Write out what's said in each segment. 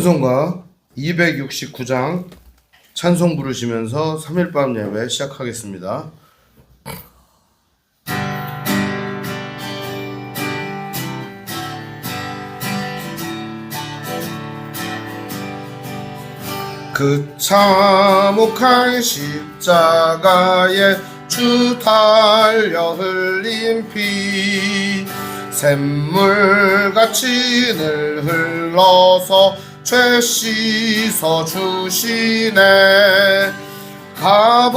찬송가 269장 찬송 부르시면서 3일밤 예배 시작하겠습니다. 그 참혹한 십자가에 주 달려 흘린 피 샘물같이 늘 흘러서 죄 씻어 주시네. 값없어도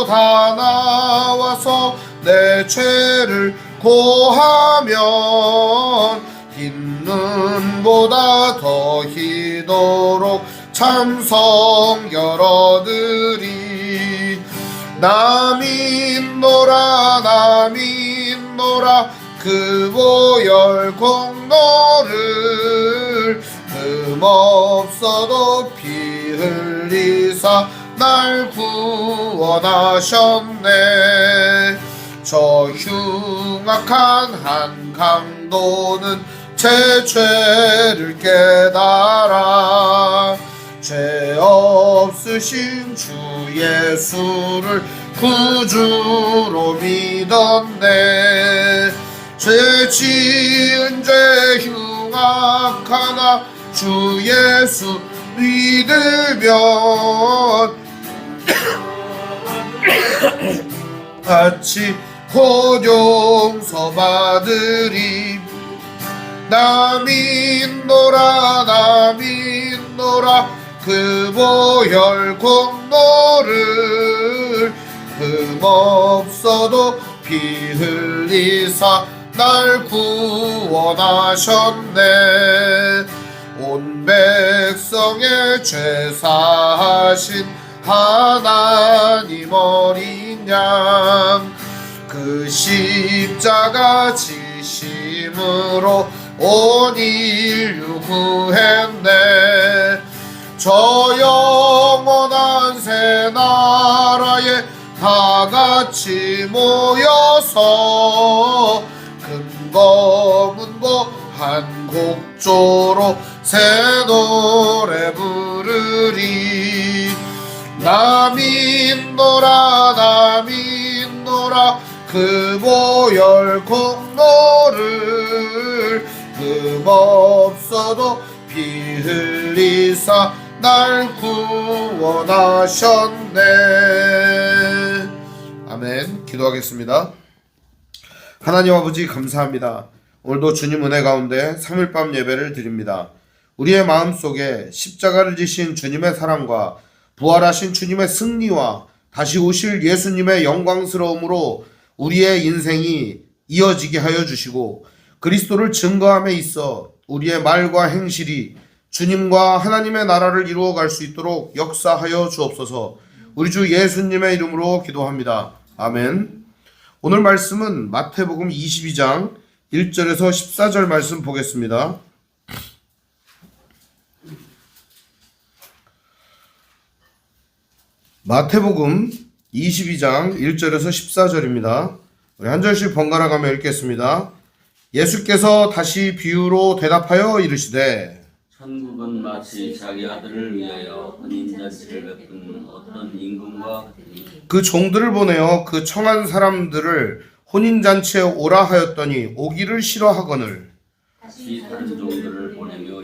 다 나와서 내 죄를 고하면 흰 눈보다 더 희도록 참성 열어드리. 나 믿노라 나 믿노라 그 보혈 공로를 흠없어도 피 흘리사 날 구원하셨네. 저 흉악한 한 강도는 제 죄를 깨달아 죄 없으신 주 예수를 구주로 믿었네. 죄 지은 죄 흉악하나 주 예수 믿으면 같이 곧 용서 받으리. 나 믿노라 나 믿노라 그 보혈 공로를 흠없어도 피 흘리사 날 구원하셨네. 온 백성의 죄 사하신 하나님 어린 양 그 십자가 지심으로 온 인류 구했네. 저 영원한 새 나라에 다 같이 모여서 금고 문고 한 곡조로 새 노래 부르리. 나 믿노라 나 믿노라 그 보혈 공로를 흠없어도 피 흘리사 날 구원하셨네. 아멘. 기도하겠습니다. 하나님 아버지 감사합니다. 오늘도 주님 은혜 가운데 3일밤 예배를 드립니다. 우리의 마음속에 십자가를 지신 주님의 사랑과 부활하신 주님의 승리와 다시 오실 예수님의 영광스러움으로 우리의 인생이 이어지게 하여 주시고 그리스도를 증거함에 있어 우리의 말과 행실이 주님과 하나님의 나라를 이루어갈 수 있도록 역사하여 주옵소서. 우리 주 예수님의 이름으로 기도합니다. 아멘. 오늘 말씀은 마태복음 22장 1절에서 14절 말씀 보겠습니다. 마태복음 22장 1절에서 14절입니다. 우리 한 절씩 번갈아 가며 읽겠습니다. 예수께서 다시 비유로 대답하여 이르시되 천국은 마치 자기 아들을 위하여 혼인잔치를 베푼 어떤 임금과 같으니 그 종들을 보내어 그 청한 사람들을 혼인잔치에 오라 하였더니 오기를 싫어하거늘 다시 다른 종들을 보내며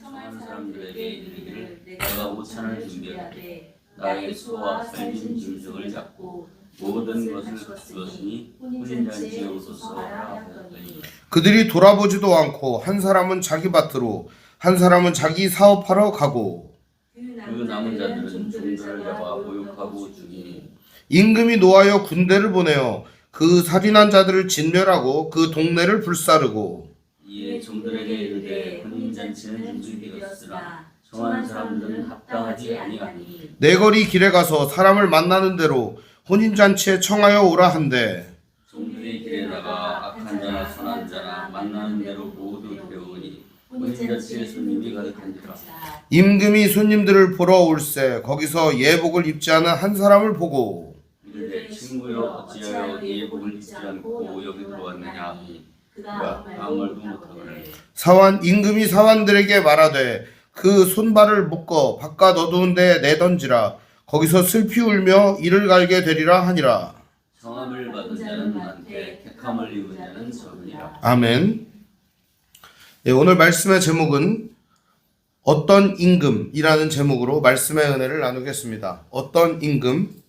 청한 사람들에게 이르기를 내가 오찬을 준비하되 나의 소와 살림 짐승을 잡고 모든 것을 갖추었으니 혼인잔치에 오소서 하라 하였더니 그들이 돌아보지도 않고 한 사람은 자기 밭으로 한 사람은 자기 사업하러 가고 그 남은 자들은 종들을 잡아 모욕하고 죽이니 임금이 노하여 군대를 보내어 그 살인한 자들을 진멸하고 그 동네를 불사르고 이에 종들에게 이르되 혼인잔치는 준비되었으나 청한 사람들은 합당하지 아니하니 내거리 길에 가서 사람을 만나는 대로 혼인잔치에 청하여 오라 한대 종들이 길에 나가 악한 자나 선한 자나 만나는 대로 모두 데려오니 혼인잔치에 손님이 가득한지라. 임금이 손님들을 보러 올세 거기서 예복을 입지 않은 한 사람을 보고 이르되 친구여 어찌하여 예복을 입지 않고 여기 들어왔느냐 하니 그가 아무 말도 못하거늘 임금이 사환들에게 말하되 그 손발을 묶어 바깥 어두운 데에 내던지라. 거기서 슬피 울며 이를 갈게 되리라 하니라. 성함을 받은 자는 많되 택함을 입은 자는 적으니라. 아멘. 네, 오늘 말씀의 제목은 어떤 임금이라는 제목으로 말씀의 은혜를 나누겠습니다. 어떤 임금?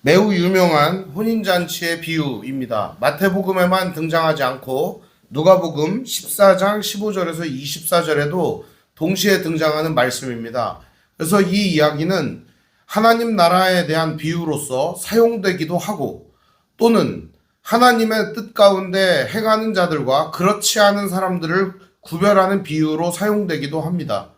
매우 유명한 혼인잔치의 비유입니다. 마태복음에만 등장하지 않고 누가복음 14장 15절에서 24절에도 동시에 등장하는 말씀입니다. 그래서 이 이야기는 하나님 나라에 대한 비유로서 사용되기도 하고 또는 하나님의 뜻 가운데 행하는 자들과 그렇지 않은 사람들을 구별하는 비유로 사용되기도 합니다.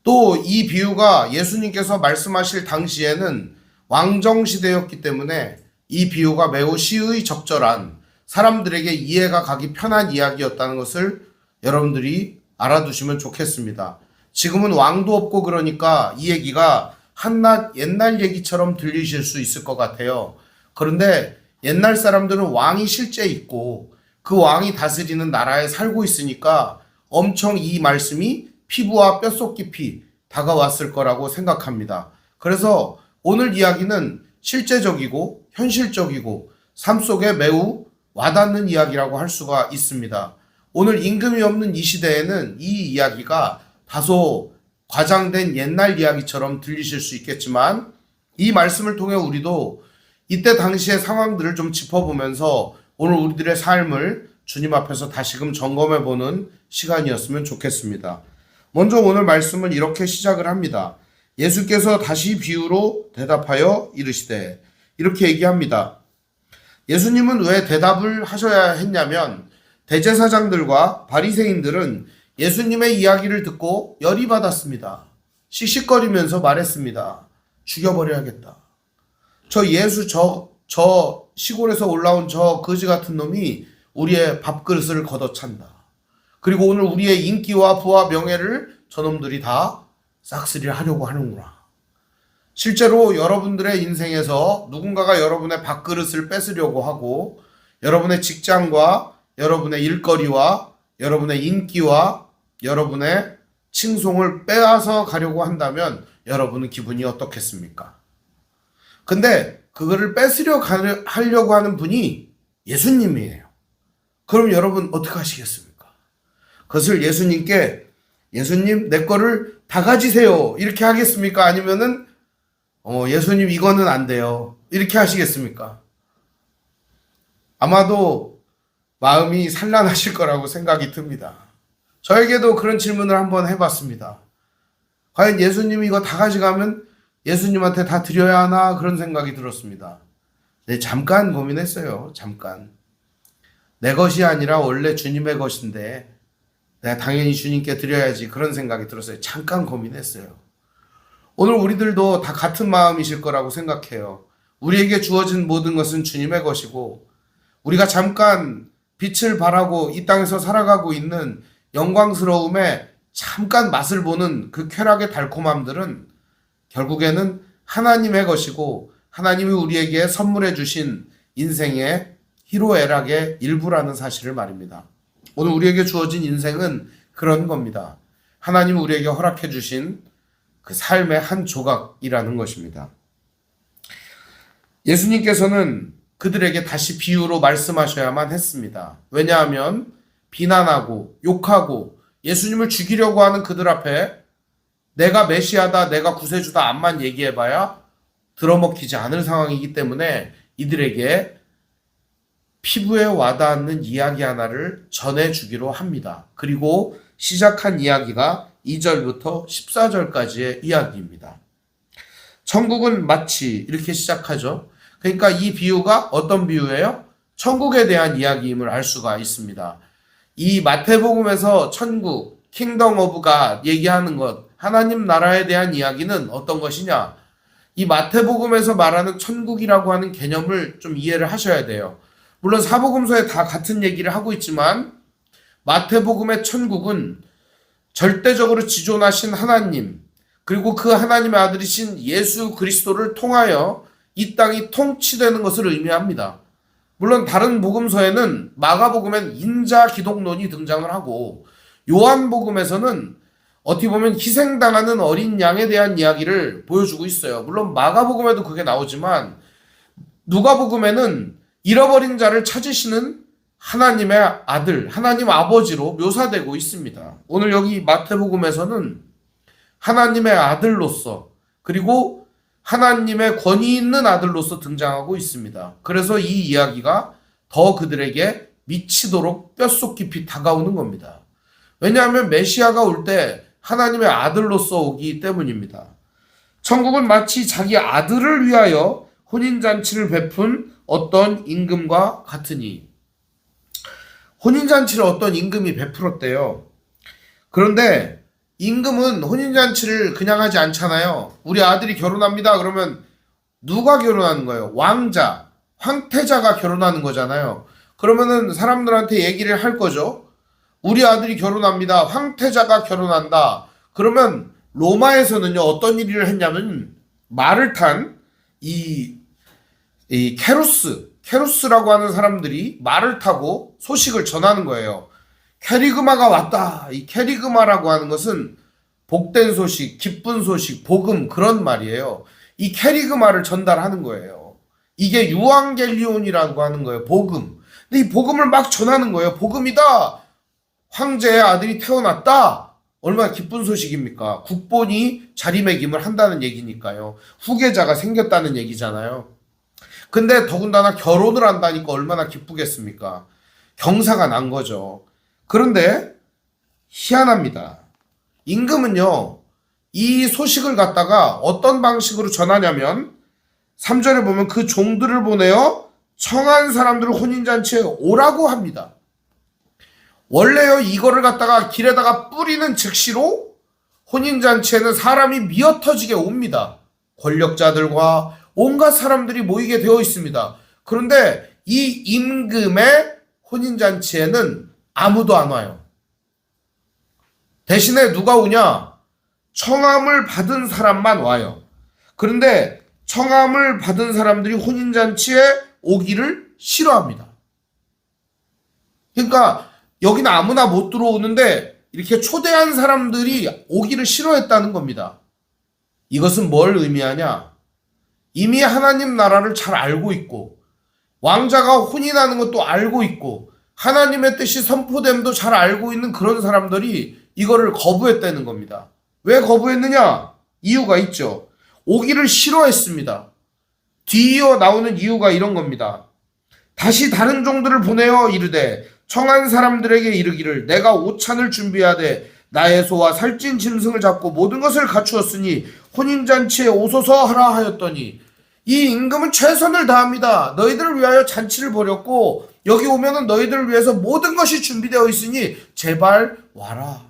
또 이 비유가 예수님께서 말씀하실 당시에는 왕정시대였기 때문에 이 비유가 매우 시의 적절한 사람들에게 이해가 가기 편한 이야기였다는 것을 여러분들이 알아두시면 좋겠습니다. 지금은 왕도 없고 그러니까 이 얘기가 한낱 옛날 얘기처럼 들리실 수 있을 것 같아요. 그런데 옛날 사람들은 왕이 실제 있고 그 왕이 다스리는 나라에 살고 있으니까 엄청 이 말씀이 피부와 뼛속 깊이 다가왔을 거라고 생각합니다. 그래서 오늘 이야기는 실제적이고 현실적이고 삶 속에 매우 와닿는 이야기라고 할 수가 있습니다. 오늘 임금이 없는 이 시대에는 이 이야기가 다소 과장된 옛날 이야기처럼 들리실 수 있겠지만 이 말씀을 통해 우리도 이때 당시의 상황들을 좀 짚어보면서 오늘 우리들의 삶을 주님 앞에서 다시금 점검해보는 시간이었으면 좋겠습니다. 먼저 오늘 말씀은 이렇게 시작을 합니다. 예수께서 다시 비유로 대답하여 이르시되, 이렇게 얘기합니다. 예수님은 왜 대답을 하셔야 했냐면 대제사장들과 바리새인들은 예수님의 이야기를 듣고 열이 받았습니다. 씩씩거리면서 말했습니다. 죽여버려야겠다. 저 시골에서 올라온 저 거지 같은 놈이 우리의 밥그릇을 걷어찬다. 그리고 오늘 우리의 인기와 부와 명예를 저놈들이 다 싹쓸이를 하려고 하는구나. 실제로 여러분들의 인생에서 누군가가 여러분의 밥그릇을 뺏으려고 하고 여러분의 직장과 여러분의 일거리와 여러분의 인기와 여러분의 칭송을 빼앗아 가려고 한다면 여러분은 기분이 어떻겠습니까? 근데 그거를 하려고 하는 분이 예수님이에요. 그럼 여러분 어떻게 하시겠습니까? 그것을 예수님 내 거를 다 가지세요 이렇게 하겠습니까? 아니면은 예수님 이거는 안 돼요 이렇게 하시겠습니까? 아마도 마음이 산란하실 거라고 생각이 듭니다. 저에게도 그런 질문을 한번 해봤습니다. 과연 예수님이 이거 다 가져가면 예수님한테 다 드려야 하나 그런 생각이 들었습니다. 네, 잠깐 고민했어요. 잠깐. 내 것이 아니라 원래 주님의 것인데 내가 당연히 주님께 드려야지 그런 생각이 들었어요. 잠깐 고민했어요. 오늘 우리들도 다 같은 마음이실 거라고 생각해요. 우리에게 주어진 모든 것은 주님의 것이고 우리가 잠깐 빛을 발하고 이 땅에서 살아가고 있는 영광스러움에 잠깐 맛을 보는 그 쾌락의 달콤함들은 결국에는 하나님의 것이고 하나님이 우리에게 선물해 주신 인생의 희로애락의 일부라는 사실을 말입니다. 오늘 우리에게 주어진 인생은 그런 겁니다. 하나님이 우리에게 허락해 주신 그 삶의 한 조각이라는 것입니다. 예수님께서는 그들에게 다시 비유로 말씀하셔야만 했습니다. 왜냐하면 비난하고 욕하고 예수님을 죽이려고 하는 그들 앞에 내가 메시아다, 내가 구세주다 암만 얘기해봐야 들어먹히지 않을 상황이기 때문에 이들에게 피부에 와닿는 이야기 하나를 전해주기로 합니다. 그리고 시작한 이야기가 2절부터 14절까지의 이야기입니다. 천국은 마치 이렇게 시작하죠. 그러니까 이 비유가 어떤 비유예요? 천국에 대한 이야기임을 알 수가 있습니다. 이 마태복음에서 천국, 킹덤 오브 갓 얘기하는 것, 하나님 나라에 대한 이야기는 어떤 것이냐? 이 마태복음에서 말하는 천국이라고 하는 개념을 좀 이해를 하셔야 돼요. 물론 사복음서에 다 같은 얘기를 하고 있지만 마태복음의 천국은 절대적으로 지존하신 하나님 그리고 그 하나님의 아들이신 예수 그리스도를 통하여 이 땅이 통치되는 것을 의미합니다. 물론 다른 복음서에는 마가복음엔 인자 기독론이 등장을 하고 요한복음에서는 어떻게 보면 희생당하는 어린 양에 대한 이야기를 보여주고 있어요. 물론 마가복음에도 그게 나오지만 누가복음에는 잃어버린 자를 찾으시는 하나님의 아들, 하나님 아버지로 묘사되고 있습니다. 오늘 여기 마태복음에서는 하나님의 아들로서 그리고 하나님의 권위 있는 아들로서 등장하고 있습니다. 그래서 이 이야기가 더 그들에게 미치도록 뼛속 깊이 다가오는 겁니다. 왜냐하면 메시아가 올 때 하나님의 아들로서 오기 때문입니다. 천국은 마치 자기 아들을 위하여 혼인잔치를 베푼 어떤 임금과 같으니, 혼인잔치를 어떤 임금이 베풀었대요. 그런데 임금은 혼인잔치를 그냥 하지 않잖아요. 우리 아들이 결혼합니다. 그러면 누가 결혼하는 거예요? 왕자, 황태자가 결혼하는 거잖아요. 그러면은 사람들한테 얘기를 할 거죠. 우리 아들이 결혼합니다. 황태자가 결혼한다. 그러면 로마에서는요, 어떤 일을 했냐면 말을 탄 이 케루스라고 하는 사람들이 말을 타고 소식을 전하는 거예요. 캐리그마가 왔다. 이 캐리그마라고 하는 것은 복된 소식, 기쁜 소식, 복음, 그런 말이에요. 이 캐리그마를 전달하는 거예요. 이게 유앙겔리온이라고 하는 거예요. 복음. 근데 이 복음을 막 전하는 거예요. 복음이다. 황제의 아들이 태어났다. 얼마나 기쁜 소식입니까? 국본이 자리매김을 한다는 얘기니까요. 후계자가 생겼다는 얘기잖아요. 근데 더군다나 결혼을 한다니까 얼마나 기쁘겠습니까? 경사가 난 거죠. 그런데 희한합니다. 임금은요, 이 소식을 갖다가 어떤 방식으로 전하냐면 3절에 보면 그 종들을 보내어 청한 사람들을 혼인잔치에 오라고 합니다. 원래요, 이거를 갖다가 길에다가 뿌리는 즉시로 혼인잔치에는 사람이 미어터지게 옵니다. 권력자들과 온갖 사람들이 모이게 되어 있습니다. 그런데 이 임금의 혼인잔치에는 아무도 안 와요. 대신에 누가 오냐? 청함을 받은 사람만 와요. 그런데 청함을 받은 사람들이 혼인잔치에 오기를 싫어합니다. 그러니까 여기는 아무나 못 들어오는데 이렇게 초대한 사람들이 오기를 싫어했다는 겁니다. 이것은 뭘 의미하냐? 이미 하나님 나라를 잘 알고 있고 왕자가 혼인하는 것도 알고 있고 하나님의 뜻이 선포됨도 잘 알고 있는 그런 사람들이 이거를 거부했다는 겁니다. 왜 거부했느냐? 이유가 있죠. 오기를 싫어했습니다. 뒤이어 나오는 이유가 이런 겁니다. 다시 다른 종들을 보내어 이르되 청한 사람들에게 이르기를 내가 오찬을 준비하되 나의 소와 살찐 짐승을 잡고 모든 것을 갖추었으니 혼인잔치에 오소서 하라 하였더니 이 임금은 최선을 다합니다. 너희들을 위하여 잔치를 벌였고 여기 오면은 너희들을 위해서 모든 것이 준비되어 있으니 제발 와라.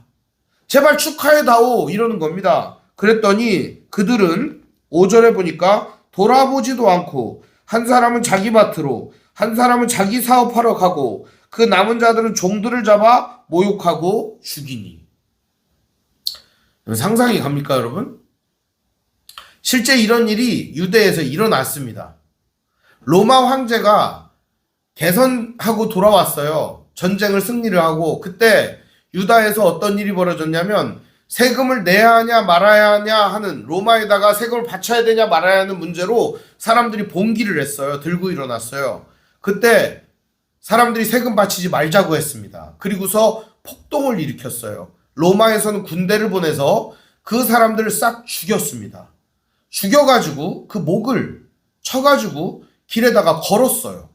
제발 축하해다오. 이러는 겁니다. 그랬더니 그들은 5절에 보니까 돌아보지도 않고 한 사람은 자기 밭으로 한 사람은 자기 사업하러 가고 그 남은 자들은 종들을 잡아 모욕하고 죽이니. 상상이 갑니까, 여러분? 실제 이런 일이 유대에서 일어났습니다. 로마 황제가 개선하고 돌아왔어요. 전쟁을 승리를 하고 그때 유다에서 어떤 일이 벌어졌냐면 세금을 내야 하냐 말아야 하냐 하는, 로마에다가 세금을 바쳐야 되냐 말아야 하는 문제로 사람들이 봉기를 했어요. 들고 일어났어요. 그때 사람들이 세금 바치지 말자고 했습니다. 그리고서 폭동을 일으켰어요. 로마에서는 군대를 보내서 그 사람들을 싹 죽였습니다. 죽여가지고 그 목을 쳐가지고 길에다가 걸었어요.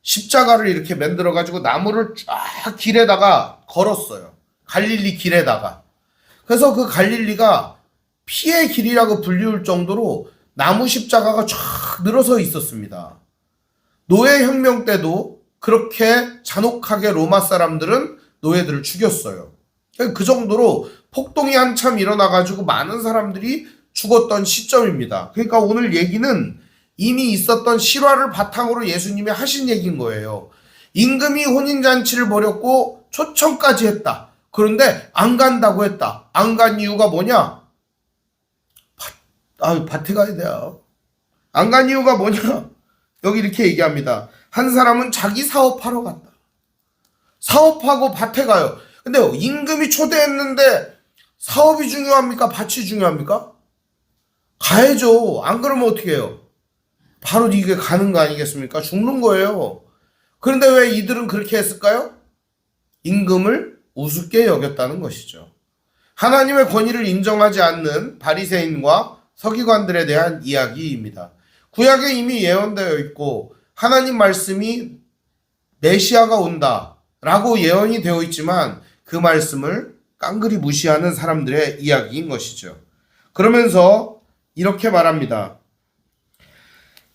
십자가를 이렇게 만들어가지고 나무를 쫙 길에다가 걸었어요. 갈릴리 길에다가. 그래서 그 갈릴리가 피의 길이라고 불리울 정도로 나무 십자가가 쫙 늘어서 있었습니다. 노예혁명 때도 그렇게 잔혹하게 로마 사람들은 노예들을 죽였어요. 그 정도로 폭동이 한참 일어나가지고 많은 사람들이 죽었던 시점입니다. 그러니까 오늘 얘기는 이미 있었던 실화를 바탕으로 예수님이 하신 얘기인 거예요. 임금이 혼인잔치를 벌였고 초청까지 했다. 그런데 안 간다고 했다. 안 간 이유가 뭐냐? 밭에 가야 돼요. 안 간 이유가 뭐냐? 여기 이렇게 얘기합니다. 한 사람은 자기 사업하러 갔다. 사업하고 밭에 가요. 근데 임금이 초대했는데 사업이 중요합니까? 밭이 중요합니까? 가야죠. 안 그러면 어떻게 해요? 바로 이게 가는 거 아니겠습니까? 죽는 거예요. 그런데 왜 이들은 그렇게 했을까요? 임금을 우습게 여겼다는 것이죠. 하나님의 권위를 인정하지 않는 바리새인과 서기관들에 대한 이야기입니다. 구약에 이미 예언되어 있고 하나님 말씀이 메시아가 온다라고 예언이 되어 있지만 그 말씀을 깡그리 무시하는 사람들의 이야기인 것이죠. 그러면서 이렇게 말합니다.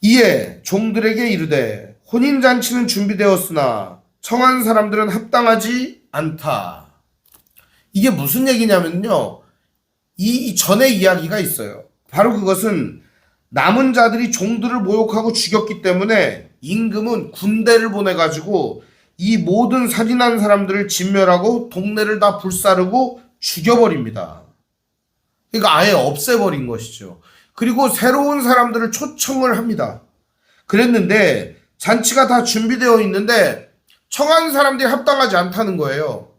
이에 종들에게 이르되 혼인잔치는 준비되었으나 청한 사람들은 합당하지 않다. 이게 무슨 얘기냐면요. 이 전에 이야기가 있어요. 바로 그것은 남은 자들이 종들을 모욕하고 죽였기 때문에 임금은 군대를 보내가지고 이 모든 살인한 사람들을 진멸하고 동네를 다 불사르고 죽여버립니다. 그러니까 아예 없애버린 것이죠. 그리고 새로운 사람들을 초청을 합니다. 그랬는데 잔치가 다 준비되어 있는데 청한 사람들이 합당하지 않다는 거예요.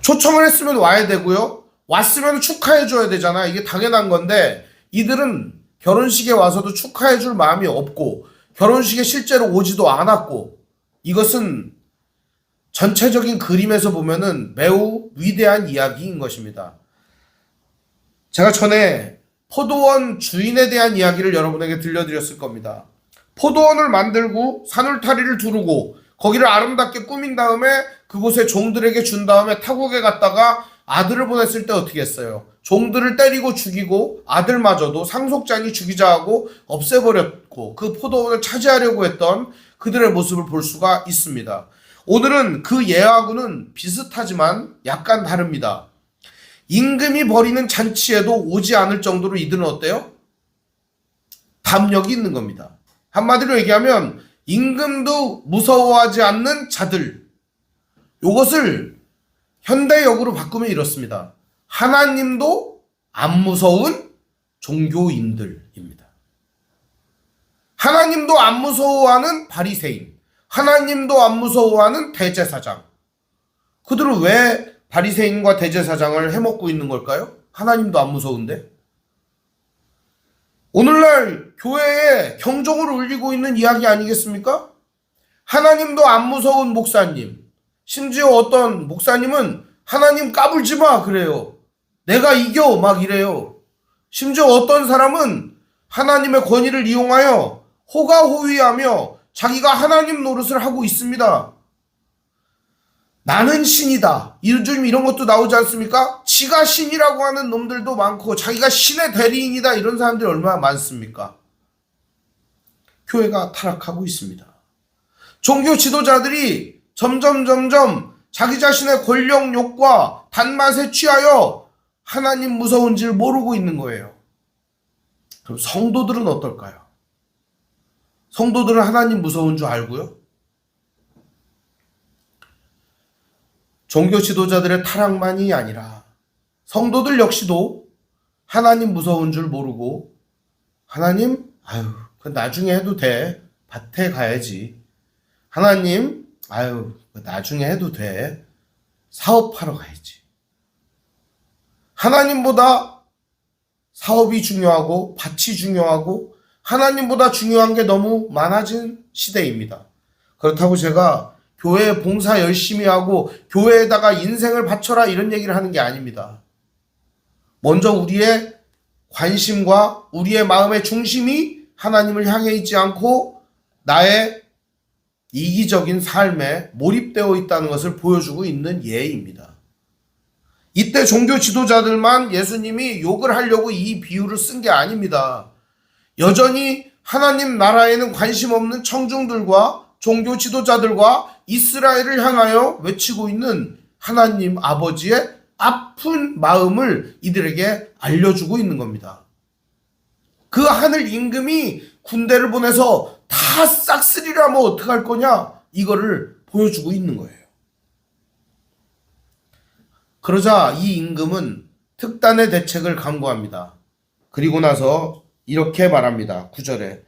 초청을 했으면 와야 되고요. 왔으면 축하해줘야 되잖아. 이게 당연한 건데 이들은 결혼식에 와서도 축하해줄 마음이 없고 결혼식에 실제로 오지도 않았고 이것은 전체적인 그림에서 보면은 매우 위대한 이야기인 것입니다. 제가 전에 포도원 주인에 대한 이야기를 여러분에게 들려드렸을 겁니다. 포도원을 만들고 산울타리를 두르고 거기를 아름답게 꾸민 다음에 그곳에 종들에게 준 다음에 타국에 갔다가 아들을 보냈을 때 어떻게 했어요? 종들을 때리고 죽이고 아들마저도 상속자니 죽이자 하고 없애버렸고 그 포도원을 차지하려고 했던 그들의 모습을 볼 수가 있습니다. 오늘은 그 예하고는 비슷하지만 약간 다릅니다. 임금이 벌이는 잔치에도 오지 않을 정도로 이들은 어때요? 담력이 있는 겁니다. 한마디로 얘기하면 임금도 무서워하지 않는 자들. 이것을 현대역으로 바꾸면 이렇습니다. 하나님도 안 무서운 종교인들입니다. 하나님도 안 무서워하는 바리새인, 하나님도 안 무서워하는 대제사장. 그들은 왜 바리새인과 대제사장을 해먹고 있는 걸까요? 하나님도 안 무서운데. 오늘날 교회에 경종을 울리고 있는 이야기 아니겠습니까? 하나님도 안 무서운 목사님. 심지어 어떤 목사님은 하나님 까불지 마 그래요. 내가 이겨 막 이래요. 심지어 어떤 사람은 하나님의 권위를 이용하여 호가호위하며 자기가 하나님 노릇을 하고 있습니다. 나는 신이다. 요즘 이런 것도 나오지 않습니까? 지가 신이라고 하는 놈들도 많고 자기가 신의 대리인이다 이런 사람들이 얼마나 많습니까? 교회가 타락하고 있습니다. 종교 지도자들이 점점 자기 자신의 권력욕과 단맛에 취하여 하나님 무서운 줄 모르고 있는 거예요. 그럼 성도들은 어떨까요? 성도들은 하나님 무서운 줄 알고요? 종교 지도자들의 타락만이 아니라 성도들 역시도 하나님 무서운 줄 모르고 하나님 그 나중에 해도 돼. 밭에 가야지. 하나님 나중에 해도 돼. 사업하러 가야지. 하나님보다 사업이 중요하고 밭이 중요하고 하나님보다 중요한 게 너무 많아진 시대입니다. 그렇다고 제가 교회에 봉사 열심히 하고 교회에다가 인생을 바쳐라 이런 얘기를 하는 게 아닙니다. 먼저 우리의 관심과 우리의 마음의 중심이 하나님을 향해 있지 않고 나의 이기적인 삶에 몰입되어 있다는 것을 보여주고 있는 예입니다. 이때 종교 지도자들만 예수님이 욕을 하려고 이 비유를 쓴 게 아닙니다. 여전히 하나님 나라에는 관심 없는 청중들과 종교 지도자들과 이스라엘을 향하여 외치고 있는 하나님 아버지의 아픈 마음을 이들에게 알려주고 있는 겁니다. 그 하늘 임금이 군대를 보내서 다 싹쓸이를 하면 어떡할 거냐 이거를 보여주고 있는 거예요. 그러자 이 임금은 특단의 대책을 강구합니다. 그리고 나서 이렇게 말합니다. 9절에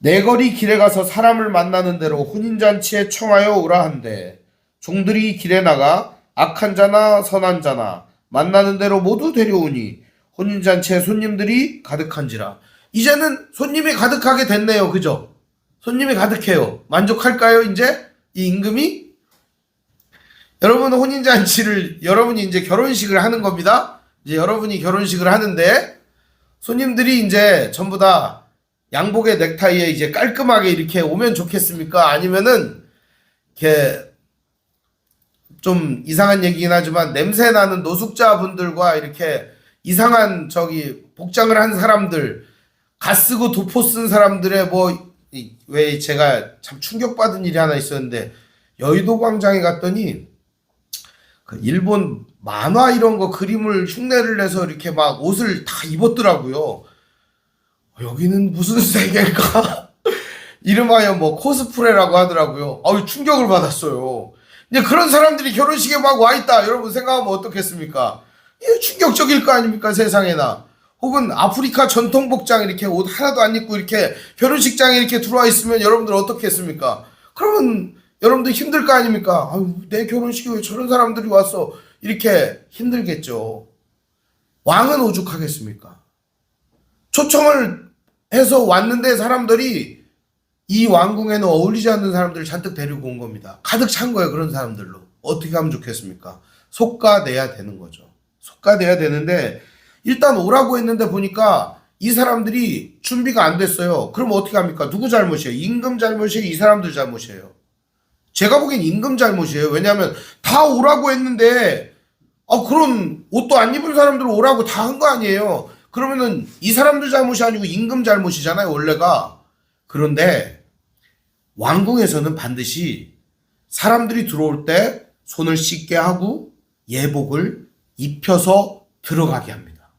내거리 길에 가서 사람을 만나는 대로 혼인잔치에 청하여 오라 한대. 종들이 길에 나가 악한 자나 선한 자나 만나는 대로 모두 데려오니 혼인잔치에 손님들이 가득한지라. 이제는 손님이 가득하게 됐네요. 그죠? 손님이 가득해요. 만족할까요? 이제 이 임금이? 여러분, 혼인잔치를, 여러분이 이제 결혼식을 하는 겁니다. 이제 여러분이 결혼식을 하는데 손님들이 이제 전부 다 양복의 넥타이에 이제 깔끔하게 이렇게 오면 좋겠습니까? 아니면은 이렇게 좀 이상한 얘기긴 하지만 냄새 나는 노숙자분들과 이렇게 이상한 복장을 한 사람들, 갓 쓰고 도포 쓴 사람들의 왜 제가 참 충격받은 일이 하나 있었는데, 여의도 광장에 갔더니 그 일본 만화 이런 거 그림을 흉내를 내서 이렇게 막 옷을 다 입었더라고요. 여기는 무슨 세계일까? 이름하여 코스프레라고 하더라고요. 충격을 받았어요. 이제 그런 사람들이 결혼식에 막 와 있다. 여러분 생각하면 어떻겠습니까? 이게 충격적일 거 아닙니까, 세상에나. 혹은 아프리카 전통 복장 이렇게 옷 하나도 안 입고 이렇게 결혼식장에 이렇게 들어와 있으면 여러분들 어떻겠습니까? 그러면 여러분들 힘들 거 아닙니까? 내 결혼식에 왜 저런 사람들이 왔어? 이렇게 힘들겠죠. 왕은 오죽하겠습니까? 초청을 해서 왔는데 사람들이 이 왕궁에는 어울리지 않는 사람들을 잔뜩 데리고 온 겁니다. 가득 찬 거예요, 그런 사람들로. 어떻게 하면 좋겠습니까? 속가내야 되는 거죠. 속가내야 되는데 일단 오라고 했는데 보니까 이 사람들이 준비가 안 됐어요. 그럼 어떻게 합니까? 누구 잘못이에요? 임금 잘못이에요? 이 사람들 잘못이에요? 제가 보기엔 임금 잘못이에요. 왜냐하면 다 오라고 했는데 그런 옷도 안 입은 사람들 오라고 다 한 거 아니에요. 그러면은 이 사람들 잘못이 아니고 임금 잘못이잖아요, 원래가. 그런데 왕궁에서는 반드시 사람들이 들어올 때 손을 씻게 하고 예복을 입혀서 들어가게 합니다.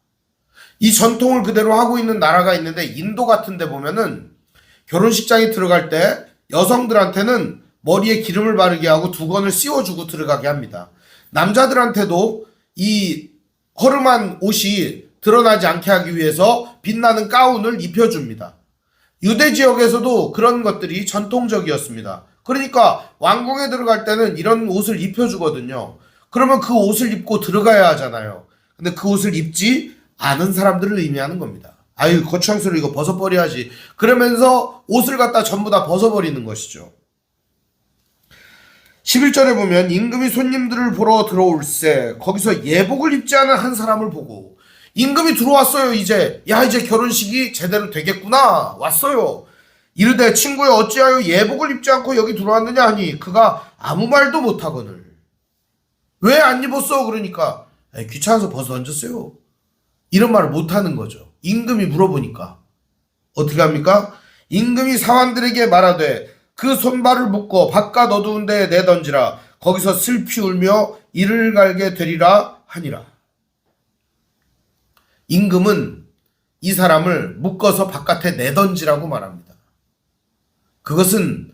이 전통을 그대로 하고 있는 나라가 있는데, 인도 같은 데 보면은 결혼식장에 들어갈 때 여성들한테는 머리에 기름을 바르게 하고 두건을 씌워주고 들어가게 합니다. 남자들한테도 이 허름한 옷이 드러나지 않게 하기 위해서 빛나는 가운을 입혀줍니다. 유대 지역에서도 그런 것들이 전통적이었습니다. 그러니까 왕궁에 들어갈 때는 이런 옷을 입혀주거든요. 그러면 그 옷을 입고 들어가야 하잖아요. 근데 그 옷을 입지 않은 사람들을 의미하는 겁니다. 거추장스러워, 이거 벗어버려야지. 그러면서 옷을 갖다 전부 다 벗어버리는 것이죠. 11절에 보면 임금이 손님들을 보러 들어올세 거기서 예복을 입지 않은 한 사람을 보고, 임금이 들어왔어요. 이제 결혼식이 제대로 되겠구나, 왔어요. 이르되 친구여 어찌하여 예복을 입지 않고 여기 들어왔느냐 하니 그가 아무 말도 못하거늘. 왜 안 입었어? 그러니까 귀찮아서 벗어 던졌어요. 이런 말을 못하는 거죠. 임금이 물어보니까 어떻게 합니까? 임금이 사환들에게 말하되 그 손발을 묶어 바깥 어두운 데에 내던지라. 거기서 슬피 울며 이를 갈게 되리라 하니라. 임금은 이 사람을 묶어서 바깥에 내던지라고 말합니다. 그것은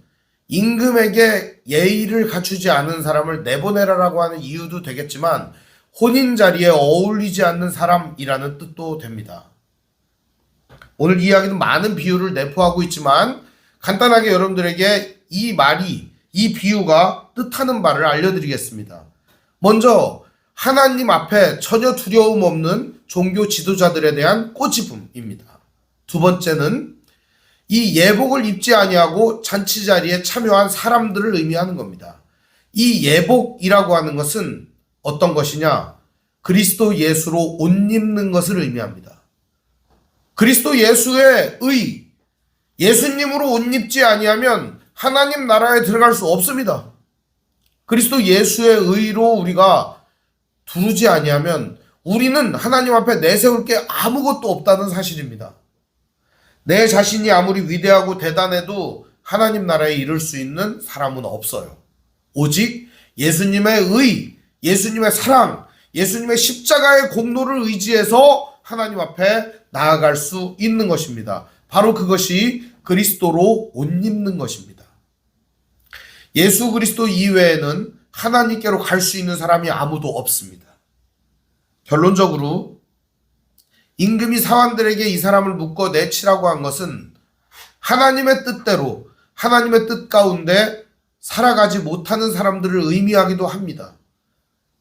임금에게 예의를 갖추지 않은 사람을 내보내라라고 하는 이유도 되겠지만, 혼인 자리에 어울리지 않는 사람이라는 뜻도 됩니다. 오늘 이야기는 많은 비유를 내포하고 있지만 간단하게 여러분들에게 이 비유가 뜻하는 바를 알려드리겠습니다. 먼저 하나님 앞에 전혀 두려움 없는 종교 지도자들에 대한 꼬집음입니다. 두 번째는 이 예복을 입지 아니하고 잔치 자리에 참여한 사람들을 의미하는 겁니다. 이 예복이라고 하는 것은 어떤 것이냐? 그리스도 예수로 옷 입는 것을 의미합니다. 그리스도 예수의 예수님으로 옷 입지 아니하면 하나님 나라에 들어갈 수 없습니다. 그리스도 예수의 의로 우리가 두르지 아니하면 우리는 하나님 앞에 내세울 게 아무것도 없다는 사실입니다. 내 자신이 아무리 위대하고 대단해도 하나님 나라에 이를 수 있는 사람은 없어요. 오직 예수님의 예수님의 사랑, 예수님의 십자가의 공로를 의지해서 하나님 앞에 나아갈 수 있는 것입니다. 바로 그것이 그리스도로 옷 입는 것입니다. 예수 그리스도 이외에는 하나님께로 갈 수 있는 사람이 아무도 없습니다. 결론적으로 임금이 사환들에게 이 사람을 묶어 내치라고 한 것은 하나님의 뜻대로, 하나님의 뜻 가운데 살아가지 못하는 사람들을 의미하기도 합니다.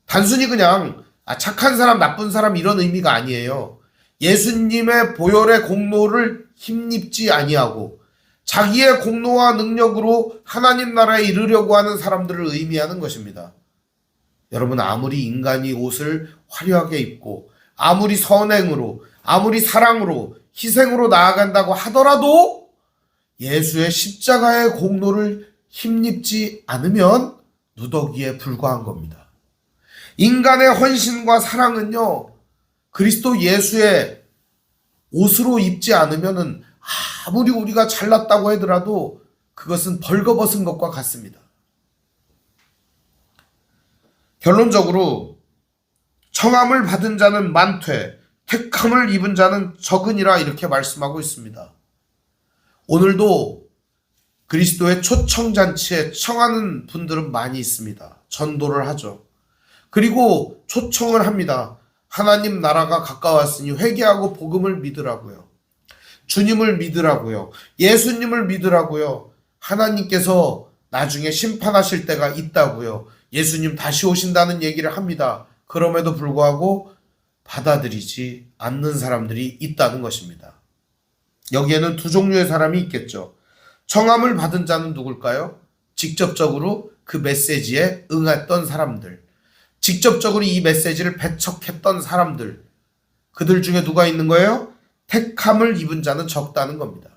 단순히 그냥 착한 사람, 나쁜 사람 이런 의미가 아니에요. 예수님의 보혈의 공로를 힘입지 아니하고 자기의 공로와 능력으로 하나님 나라에 이르려고 하는 사람들을 의미하는 것입니다. 여러분, 아무리 인간이 옷을 화려하게 입고 아무리 선행으로, 아무리 사랑으로, 희생으로 나아간다고 하더라도 예수의 십자가의 공로를 힘입지 않으면 누더기에 불과한 겁니다. 인간의 헌신과 사랑은요, 그리스도 예수의 옷으로 입지 않으면은 아무리 우리가 잘났다고 하더라도 그것은 벌거벗은 것과 같습니다. 결론적으로 청함을 받은 자는 많되 택함을 입은 자는 적으니라 이렇게 말씀하고 있습니다. 오늘도 그리스도의 초청잔치에 청하는 분들은 많이 있습니다. 전도를 하죠. 그리고 초청을 합니다. 하나님 나라가 가까웠으니 회개하고 복음을 믿으라고요. 주님을 믿으라고요. 예수님을 믿으라고요. 하나님께서 나중에 심판하실 때가 있다고요. 예수님 다시 오신다는 얘기를 합니다. 그럼에도 불구하고 받아들이지 않는 사람들이 있다는 것입니다. 여기에는 두 종류의 사람이 있겠죠. 청함을 받은 자는 누굴까요? 직접적으로 그 메시지에 응했던 사람들, 직접적으로 이 메시지를 배척했던 사람들, 그들 중에 누가 있는 거예요? 택함을 입은 자는 적다는 겁니다.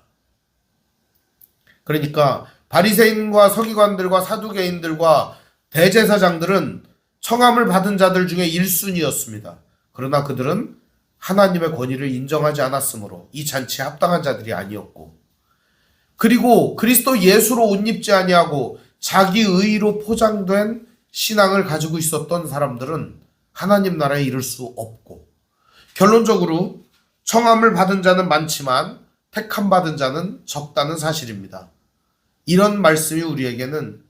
그러니까 바리새인과 서기관들과 사두개인들과 대제사장들은 청함을 받은 자들 중에 1순위였습니다. 그러나 그들은 하나님의 권위를 인정하지 않았으므로 이 잔치에 합당한 자들이 아니었고, 그리고 그리스도 예수로 옷 입지 아니하고 자기 의로 포장된 신앙을 가지고 있었던 사람들은 하나님 나라에 이를 수 없고, 결론적으로 청함을 받은 자는 많지만 택함 받은 자는 적다는 사실입니다. 이런 말씀이 우리에게는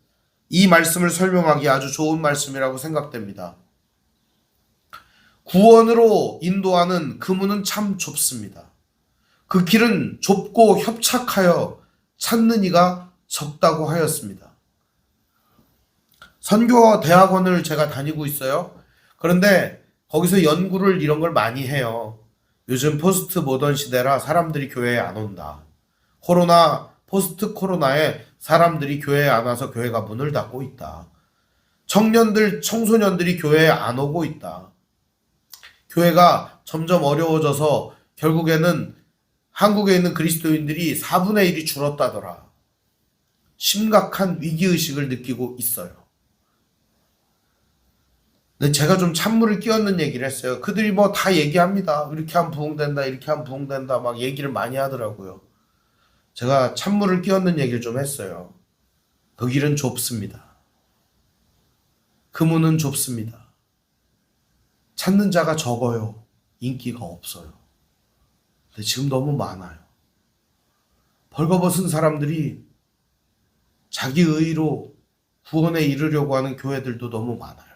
이 말씀을 설명하기 아주 좋은 말씀이라고 생각됩니다. 구원으로 인도하는 그 문은 참 좁습니다. 그 길은 좁고 협착하여 찾는 이가 적다고 하였습니다. 선교 대학원을 제가 다니고 있어요. 그런데 거기서 연구를 이런 걸 많이 해요. 요즘 포스트 모던 시대라 사람들이 교회에 안 온다. 포스트 코로나에 사람들이 교회에 안 와서 교회가 문을 닫고 있다. 청소년들이 교회에 안 오고 있다. 교회가 점점 어려워져서 결국에는 한국에 있는 그리스도인들이 4분의 1이 줄었다더라. 심각한 위기의식을 느끼고 있어요. 근데 제가 좀 찬물을 끼얹는 얘기를 했어요. 그들이 뭐 다 얘기합니다. 이렇게 하면 부흥된다, 이렇게 하면 부흥된다, 막 얘기를 많이 하더라고요. 제가 찬물을 끼얹는 얘기를 좀 했어요. 그 길은 좁습니다. 그 문은 좁습니다. 찾는 자가 적어요. 인기가 없어요. 근데 지금 너무 많아요. 벌거벗은 사람들이 자기 의로 구원에 이르려고 하는 교회들도 너무 많아요.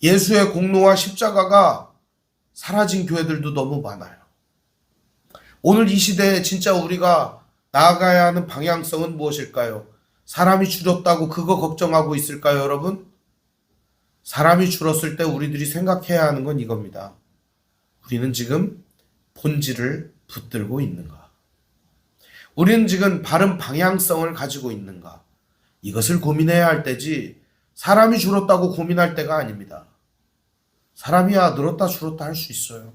예수의 공로와 십자가가 사라진 교회들도 너무 많아요. 오늘 이 시대에 진짜 우리가 나아가야 하는 방향성은 무엇일까요? 사람이 줄었다고 그거 걱정하고 있을까요, 여러분? 사람이 줄었을 때 우리들이 생각해야 하는 건 이겁니다. 우리는 지금 본질을 붙들고 있는가? 우리는 지금 바른 방향성을 가지고 있는가? 이것을 고민해야 할 때지 사람이 줄었다고 고민할 때가 아닙니다. 사람이야 늘었다 줄었다 할 수 있어요.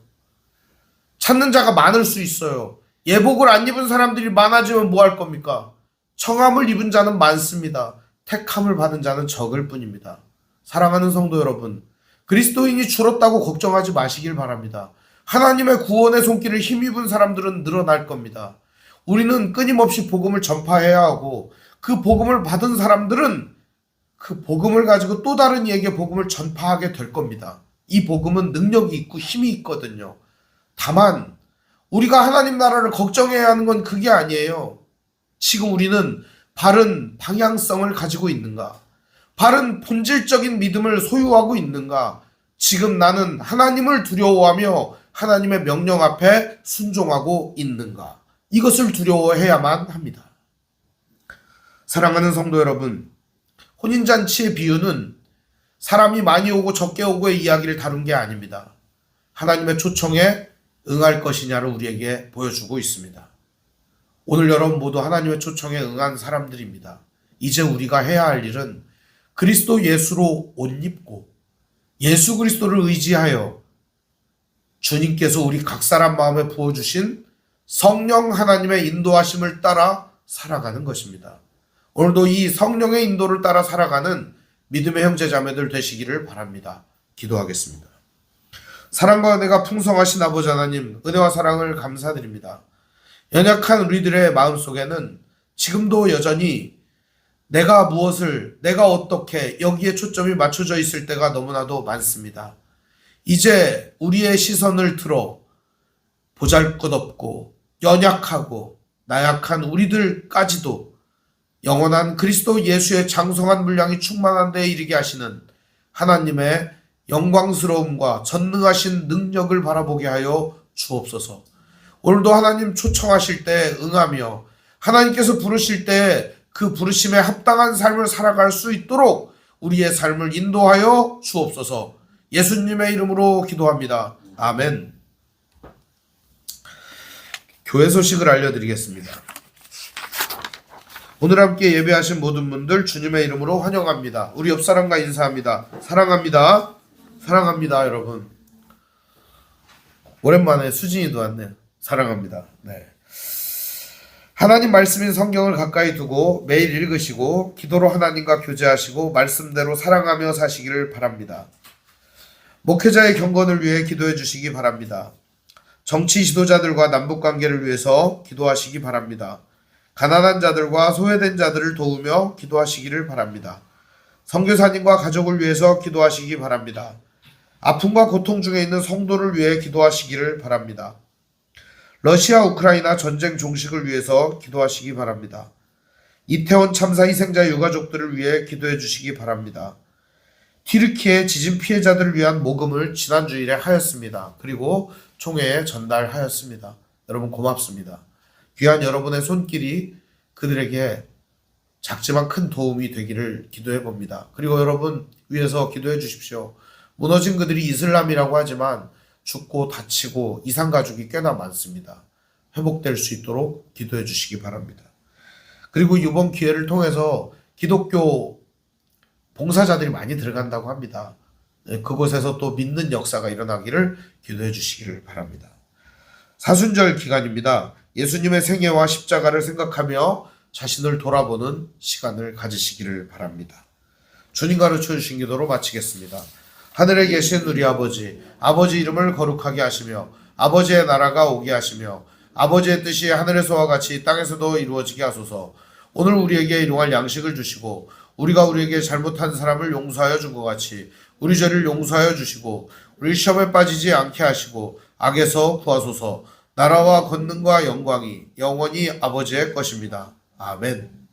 찾는 자가 많을 수 있어요. 예복을 안 입은 사람들이 많아지면 뭐 할 겁니까? 청함을 입은 자는 많습니다. 택함을 받은 자는 적을 뿐입니다. 사랑하는 성도 여러분, 그리스도인이 줄었다고 걱정하지 마시길 바랍니다. 하나님의 구원의 손길을 힘입은 사람들은 늘어날 겁니다. 우리는 끊임없이 복음을 전파해야 하고, 그 복음을 받은 사람들은 그 복음을 가지고 또 다른 이에게 복음을 전파하게 될 겁니다. 이 복음은 능력이 있고 힘이 있거든요. 다만 우리가 하나님 나라를 걱정해야 하는 건 그게 아니에요. 지금 우리는 바른 방향성을 가지고 있는가? 바른 본질적인 믿음을 소유하고 있는가? 지금 나는 하나님을 두려워하며 하나님의 명령 앞에 순종하고 있는가? 이것을 두려워해야만 합니다. 사랑하는 성도 여러분, 혼인잔치의 비유는 사람이 많이 오고 적게 오고의 이야기를 다룬 게 아닙니다. 하나님의 초청에 응할 것이냐를 우리에게 보여주고 있습니다. 오늘 여러분 모두 하나님의 초청에 응한 사람들입니다. 이제 우리가 해야 할 일은 그리스도 예수로 옷 입고 예수 그리스도를 의지하여 주님께서 우리 각 사람 마음에 부어주신 성령 하나님의 인도하심을 따라 살아가는 것입니다. 오늘도 이 성령의 인도를 따라 살아가는 믿음의 형제 자매들 되시기를 바랍니다. 기도하겠습니다. 사랑과 은혜가 풍성하신 아버지 하나님, 은혜와 사랑을 감사드립니다. 연약한 우리들의 마음속에는 지금도 여전히 내가 무엇을, 내가 어떻게 여기에 초점이 맞춰져 있을 때가 너무나도 많습니다. 이제 우리의 시선을 틀어 보잘것없고 연약하고 나약한 우리들까지도 영원한 그리스도 예수의 장성한 분량이 충만한 데에 이르게 하시는 하나님의 영광스러움과 전능하신 능력을 바라보게 하여 주옵소서. 오늘도 하나님 초청하실 때 응하며 하나님께서 부르실 때 그 부르심에 합당한 삶을 살아갈 수 있도록 우리의 삶을 인도하여 주옵소서. 예수님의 이름으로 기도합니다. 아멘. 교회 소식을 알려드리겠습니다. 오늘 함께 예배하신 모든 분들 주님의 이름으로 환영합니다. 우리 옆 사람과 인사합니다. 사랑합니다. 사랑합니다, 여러분. 오랜만에 수진이도 왔네요. 사랑합니다. 네. 하나님 말씀인 성경을 가까이 두고 매일 읽으시고 기도로 하나님과 교제하시고 말씀대로 사랑하며 사시기를 바랍니다. 목회자의 경건을 위해 기도해 주시기 바랍니다. 정치 지도자들과 남북관계를 위해서 기도하시기 바랍니다. 가난한 자들과 소외된 자들을 도우며 기도하시기를 바랍니다. 선교사님과 가족을 위해서 기도하시기 바랍니다. 아픔과 고통 중에 있는 성도를 위해 기도하시기를 바랍니다. 러시아 우크라이나 전쟁 종식을 위해서 기도하시기 바랍니다. 이태원 참사 희생자 유가족들을 위해 기도해 주시기 바랍니다. 튀르키예 지진 피해자들을 위한 모금을 지난 주일에 하였습니다. 그리고 총회에 전달하였습니다. 여러분 고맙습니다. 귀한 여러분의 손길이 그들에게 작지만 큰 도움이 되기를 기도해 봅니다. 그리고 여러분 위해서 기도해 주십시오. 무너진 그들이 이슬람이라고 하지만 죽고 다치고 이산가족이 꽤나 많습니다. 회복될 수 있도록 기도해 주시기 바랍니다. 그리고 이번 기회를 통해서 기독교 봉사자들이 많이 들어간다고 합니다. 그곳에서 또 믿는 역사가 일어나기를 기도해 주시기를 바랍니다. 사순절 기간입니다. 예수님의 생애와 십자가를 생각하며 자신을 돌아보는 시간을 가지시기를 바랍니다. 주님 가르쳐 주신 기도로 마치겠습니다. 하늘에 계신 우리 아버지, 아버지 이름을 거룩하게 하시며 아버지의 나라가 오게 하시며 아버지의 뜻이 하늘에서와 같이 땅에서도 이루어지게 하소서. 오늘 우리에게 일용할 양식을 주시고 우리가 우리에게 잘못한 사람을 용서하여 준 것 같이 우리 죄를 용서하여 주시고 우리 시험에 빠지지 않게 하시고 악에서 구하소서. 나라와 권능과 영광이 영원히 아버지의 것입니다. 아멘.